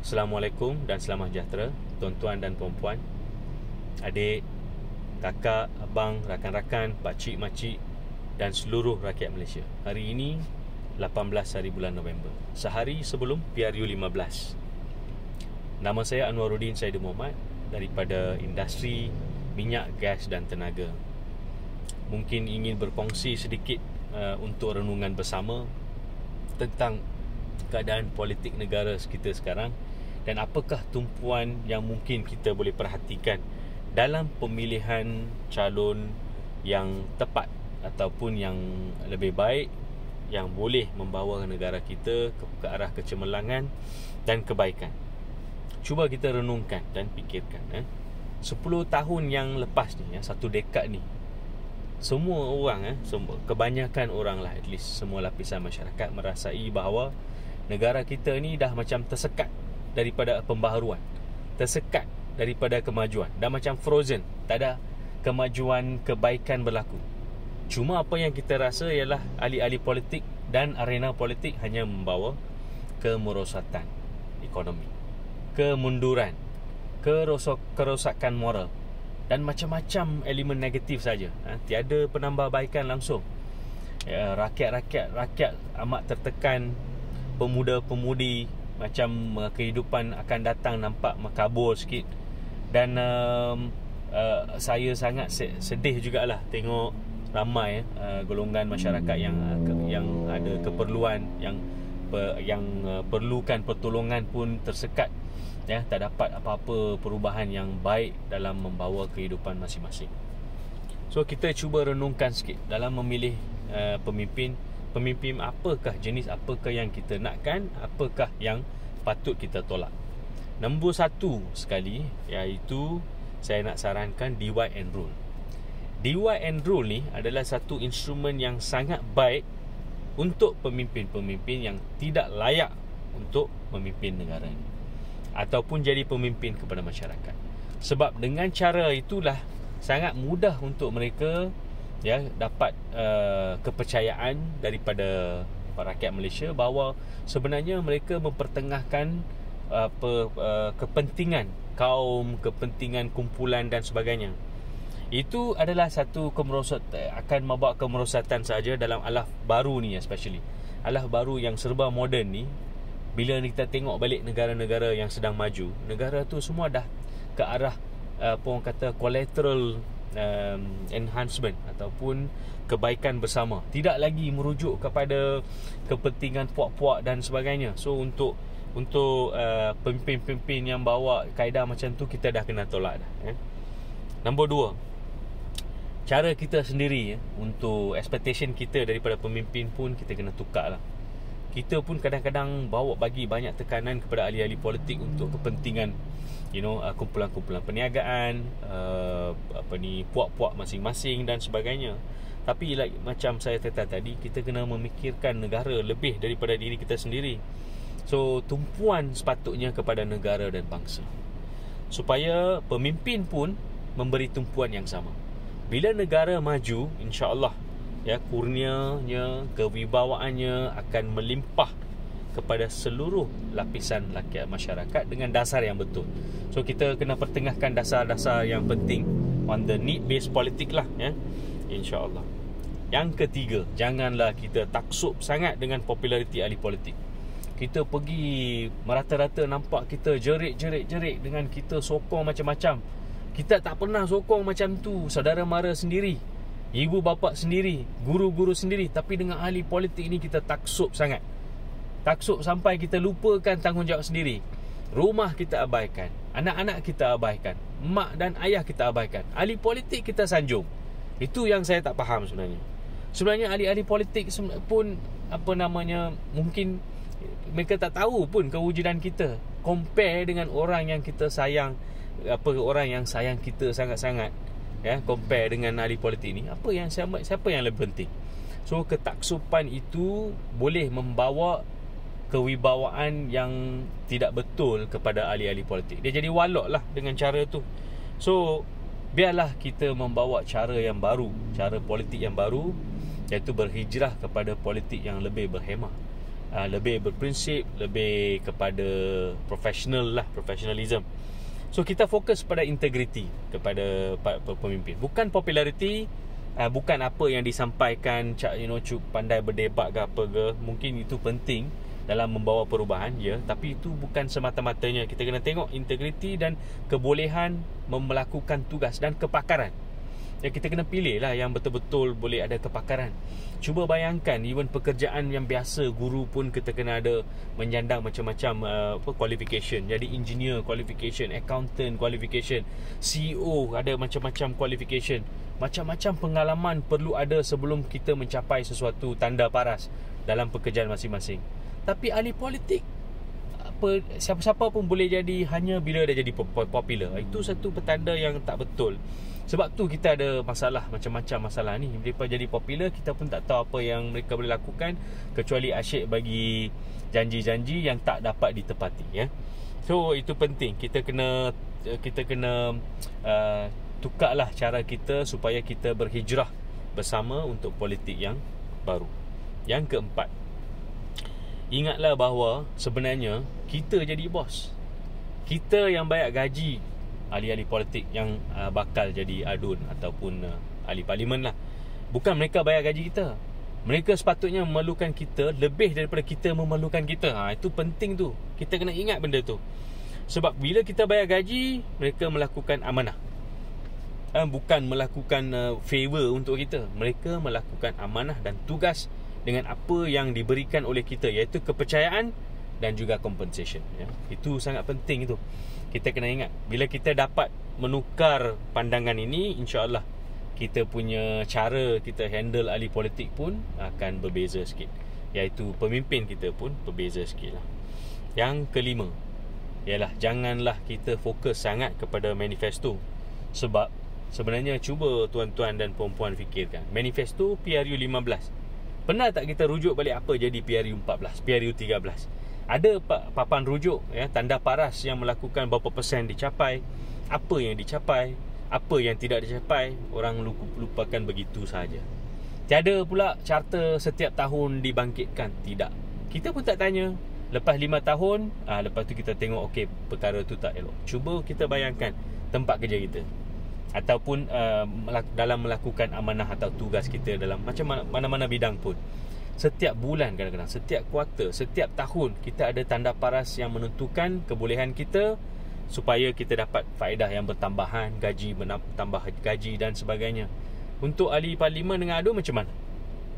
Assalamualaikum dan selamat sejahtera tuan-tuan dan puan-puan, adik, kakak, abang, rakan-rakan, pakcik, makcik dan seluruh rakyat Malaysia. Hari ini 18 hari bulan November, sehari sebelum PRU 15. Nama saya Anwaruddin Syahid Muhammad daripada industri minyak, gas dan tenaga. Mungkin ingin berkongsi sedikit untuk renungan bersama tentang keadaan politik negara kita sekarang dan apakah tumpuan yang mungkin kita boleh perhatikan dalam pemilihan calon yang tepat ataupun yang lebih baik, yang boleh membawa negara kita ke arah kecemerlangan dan kebaikan. Cuba kita renungkan dan fikirkan 10 tahun yang lepas ni, satu dekad ni, semua orang, kebanyakan orang lah, at least semua lapisan masyarakat merasai bahawa negara kita ni dah macam tersekat daripada pembaharuan, tersekat daripada kemajuan, dah macam frozen, tak ada kemajuan, kebaikan berlaku. Cuma apa yang kita rasa ialah ahli-ahli politik dan arena politik hanya membawa kemerosotan ekonomi, kemunduran, kerosakan moral dan macam-macam elemen negatif saja. Tiada penambahbaikan langsung. Rakyat amat tertekan, pemuda-pemudi macam kehidupan akan datang nampak makabur sikit. Dan saya sangat sedih jugalah tengok ramai golongan masyarakat yang ada keperluan, yang perlukan pertolongan pun tersekat, tak dapat apa-apa perubahan yang baik dalam membawa kehidupan masing-masing. So kita cuba renungkan sikit dalam memilih pemimpin apakah jenis, apakah yang kita nakkan, apakah yang patut kita tolak. Nombor satu sekali, iaitu saya nak sarankan divide and rule. Divide and rule ni adalah satu instrumen yang sangat baik untuk pemimpin-pemimpin yang tidak layak untuk memimpin negara ini ataupun jadi pemimpin kepada masyarakat. Sebab dengan cara itulah sangat mudah untuk mereka dapat kepercayaan daripada rakyat Malaysia bahawa sebenarnya mereka mempertengahkan kepentingan kaum, kepentingan kumpulan dan sebagainya. Itu adalah satu akan membawa kemerosatan saja dalam alaf baru ni, especially alaf baru yang serba moden ni. Bila kita tengok balik negara-negara yang sedang maju, negara tu semua dah ke arah orang kata collateral enhancement ataupun kebaikan bersama, tidak lagi merujuk kepada kepentingan puak-puak dan sebagainya. So untuk pemimpin-pemimpin yang bawa kaedah macam tu, kita dah kena tolak dah. Nombor 2, cara kita sendiri untuk expectation kita daripada pemimpin pun kita kena tukar lah. Kita pun kadang-kadang bagi banyak tekanan kepada ahli-ahli politik untuk kepentingan kumpulan-kumpulan perniagaan, puak-puak masing-masing dan sebagainya. Tapi macam saya kata tadi, kita kena memikirkan negara lebih daripada diri kita sendiri. So tumpuan sepatutnya kepada negara dan bangsa, supaya pemimpin pun memberi tumpuan yang sama. Bila negara maju, insya-Allah kurnianya, kewibawaannya akan melimpah kepada seluruh lapisan rakyat masyarakat dengan dasar yang betul. So kita kena pertengahkan dasar-dasar yang penting on the need based politik lah, insya-Allah. Yang ketiga, janganlah kita taksub sangat dengan populariti ahli politik. Kita pergi merata-rata nampak kita jerit dengan kita sokong macam-macam. Kita tak pernah sokong macam tu saudara mara sendiri, ibu bapa sendiri, guru-guru sendiri. Tapi dengan ahli politik ni kita taksub sangat. Taksub sampai kita lupakan tanggungjawab sendiri. Rumah kita abaikan, anak-anak kita abaikan, mak dan ayah kita abaikan, ahli politik kita sanjung. Itu yang saya tak faham sebenarnya. Sebenarnya ahli-ahli politik pun mungkin mereka tak tahu pun kewujudan kita. Compare dengan orang yang kita sayang, orang yang sayang kita sangat-sangat, compare dengan ahli politik ni, siapa yang lebih penting? So ketaksupan itu boleh membawa kewibawaan yang tidak betul kepada ahli-ahli politik. Dia jadi walok lah dengan cara tu. So biarlah kita membawa cara yang baru, cara politik yang baru, iaitu berhijrah kepada politik yang lebih berhemah. lebih berprinsip, lebih kepada professionalism. So kita fokus pada integriti kepada pemimpin, bukan populariti, bukan apa yang disampaikan, pandai berdebat ke apa ke. Mungkin itu penting dalam membawa perubahan, ya, tapi itu bukan semata-matanya. Kita kena tengok integriti dan kebolehan melakukan tugas dan kepakaran. Ya, kita kena pilih lah yang betul-betul boleh ada kepakaran. Cuba bayangkan, even pekerjaan yang biasa, guru pun kita kena ada menyandang macam-macam qualification. Jadi engineer qualification, accountant qualification, CEO ada macam-macam qualification. Macam-macam pengalaman perlu ada sebelum kita mencapai sesuatu tanda paras dalam pekerjaan masing-masing. Tapi ahli politik, siapa-siapa pun boleh jadi hanya bila dia jadi popular. Itu satu petanda yang tak betul. Sebab tu kita ada masalah, macam-macam masalah ni. Mereka jadi popular, kita pun tak tahu apa yang mereka boleh lakukan, kecuali asyik bagi janji-janji yang tak dapat ditepati, ya. So itu penting. Kita kena tukarlah cara kita supaya kita berhijrah bersama untuk politik yang baru. Yang keempat, ingatlah bahawa sebenarnya kita jadi bos. Kita yang bayar gaji ahli-ahli politik yang bakal jadi adun ataupun ahli parlimen lah. Bukan mereka bayar gaji kita. Mereka sepatutnya memerlukan kita lebih daripada kita memerlukan kita. Itu penting tu. Kita kena ingat benda tu. Sebab bila kita bayar gaji, mereka melakukan amanah. Bukan melakukan favor untuk kita. Mereka melakukan amanah dan tugas dengan apa yang diberikan oleh kita, iaitu kepercayaan dan juga compensation, ya. Itu sangat penting itu. Kita kena ingat, bila kita dapat menukar pandangan ini, insya-Allah kita punya cara kita handle ahli politik pun akan berbeza sikit, iaitu pemimpin kita pun berbeza sikit lah. Yang kelima ialah janganlah kita fokus sangat kepada manifesto. Sebab sebenarnya cuba tuan-tuan dan puan-puan fikirkan, manifesto PRU 15, pernah tak kita rujuk balik apa jadi PRU 14, PRU 13? Ada papan rujuk, ya, tanda paras yang melakukan berapa persen dicapai, apa yang dicapai, apa yang tidak dicapai. Orang lupakan begitu saja. Tiada pula carta setiap tahun dibangkitkan. Tidak. Kita pun tak tanya. Lepas 5 tahun, lepas tu kita tengok, okey, perkara tu tak elok. Cuba kita bayangkan tempat kerja kita, ataupun dalam melakukan amanah atau tugas kita dalam macam mana-mana bidang pun. Setiap bulan, kadang-kadang setiap kuarter, setiap tahun, kita ada tanda paras yang menentukan kebolehan kita supaya kita dapat faedah yang bertambahan, gaji tambah gaji dan sebagainya. Untuk ahli parlimen dengan ADU macam mana?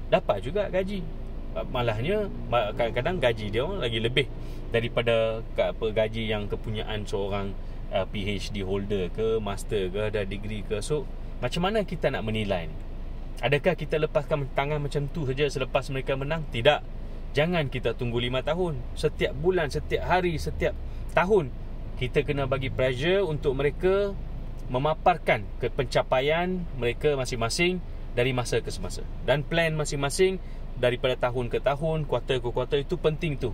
Dapat juga gaji. Malahnya kadang-kadang gaji dia orang lagi lebih daripada gaji yang kepunyaan seorang PhD holder ke, master ke, ada degree ke. So macam mana kita nak menilai ni? Adakah kita lepaskan tangan macam tu saja selepas mereka menang? Tidak. Jangan kita tunggu 5 tahun. Setiap bulan, setiap hari, setiap tahun kita kena bagi pressure untuk mereka memaparkan pencapaian mereka masing-masing dari masa ke semasa, dan plan masing-masing daripada tahun ke tahun, kuarter ke kuarter. Itu penting tu.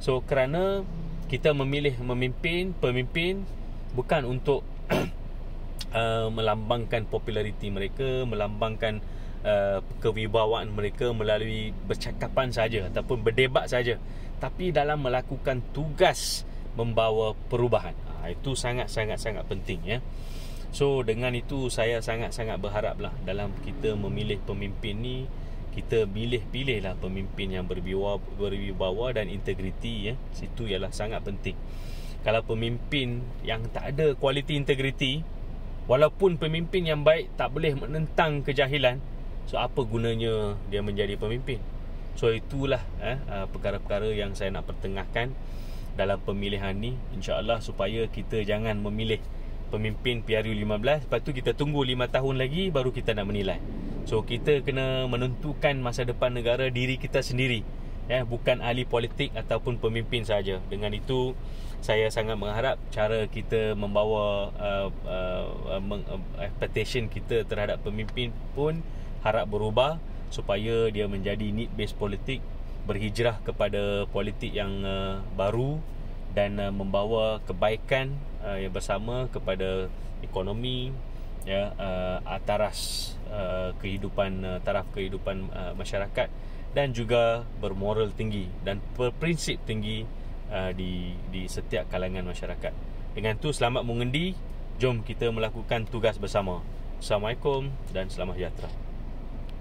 So kerana kita memilih pemimpin bukan untuk melambangkan populariti mereka, melambangkan kewibawaan mereka melalui bercakapan saja ataupun berdebat saja, tapi dalam melakukan tugas membawa perubahan. Itu sangat-sangat penting, ya. So dengan itu saya sangat-sangat berharaplah dalam kita memilih pemimpin ni, kita pilihlah pemimpin yang berwibawa dan integriti, ya. Situ ialah sangat penting. Kalau pemimpin yang tak ada kualiti integriti, walaupun pemimpin yang baik, tak boleh menentang kejahilan, so apa gunanya dia menjadi pemimpin? So itulah perkara-perkara yang saya nak pertengahkan dalam pemilihan ni, insya-Allah, supaya kita jangan memilih pemimpin PRU 15, lepas tu kita tunggu 5 tahun lagi baru kita nak menilai. So kita kena menentukan masa depan negara diri kita sendiri, ya, bukan ahli politik ataupun pemimpin saja. Dengan itu saya sangat mengharap cara kita membawa expectation kita terhadap pemimpin pun harap berubah supaya dia menjadi need based politik, berhijrah kepada politik yang baru dan membawa kebaikan yang bersama kepada ekonomi, ya, taraf kehidupan masyarakat dan juga bermoral tinggi dan berprinsip tinggi di setiap kalangan masyarakat. Dengan tu, selamat mengundi. Jom kita melakukan tugas bersama. Assalamualaikum dan selamat sejahtera.